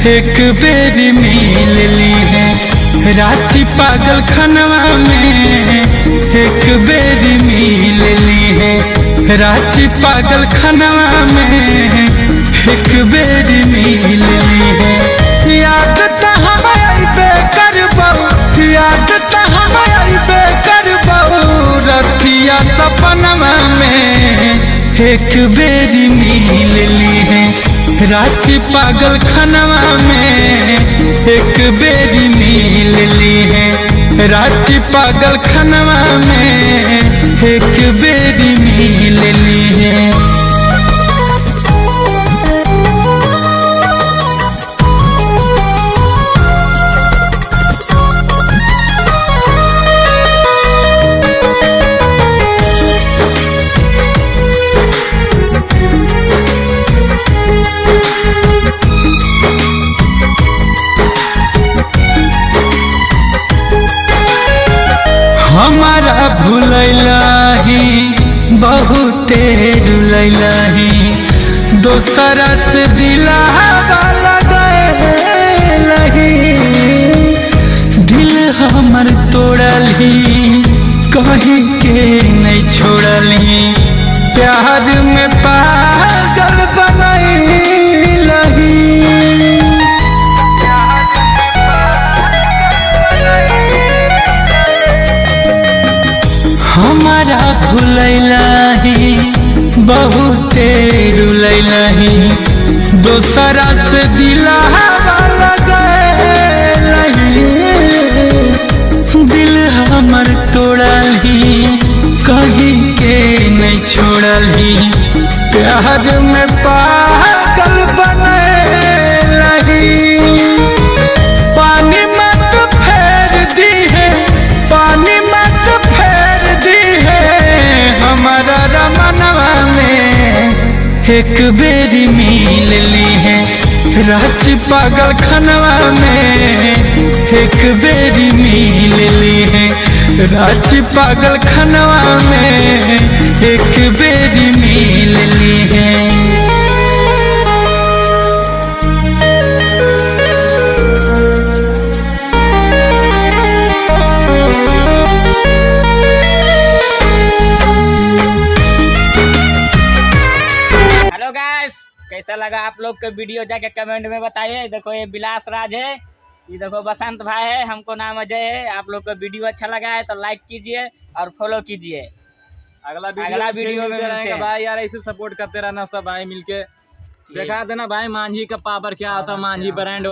एक बेरी मिल ली है। रांची पागल खनवा में एक बेरी मिल ली है। रांची पागल खनवा में एक बेरी मिल ली है। याद तहबे करबऊ, याद तहबे करबऊ, रतिया सपनवा में एक बेरी मिल ली है। रांची पागल खनवा में एक बेरी मिल ली है। रांची पागल खनवा में एक बेरी मिल ली है। हमारा भूलैलाही बहुते रुलैलाही, दोसरा से दिलावा लगैलाही। दिल हमर तोड़ली कहीं के नहीं छोड़ली, प्यार में पागल बनैलाही। हमारा भूलैलाही बहुते रुलैलाही, दोसरा से दिलावा लगैलाही। दिल हमर तोड़ली कहीं के नहीं छोड़ली, प्यार में पागल बनैलाही। पानी मत फेर दी है, पानी मत फेर दी है। हमारा रमनवा में एक बेरी मिल ली है। रांची पागल खनवा में एक बेरी मिल ली है। रांची पागल खनवा में एक बेरी मिल ली है। कैसा लगा आप लोग का वीडियो जाके कमेंट में बताइए। देखो ये विलास राज है, ये देखो बसंत भाई है, हमको नाम अजय है। आप लोग का वीडियो अच्छा लगा है तो लाइक कीजिए और फॉलो कीजिए। अगला वीडियो में मिलते हैं भाई। यार ऐसे सपोर्ट करते रहना सब भाई मिलके। दिखा देना भाई मांझी का पावर क्या होता है, मांझी ब्रांड।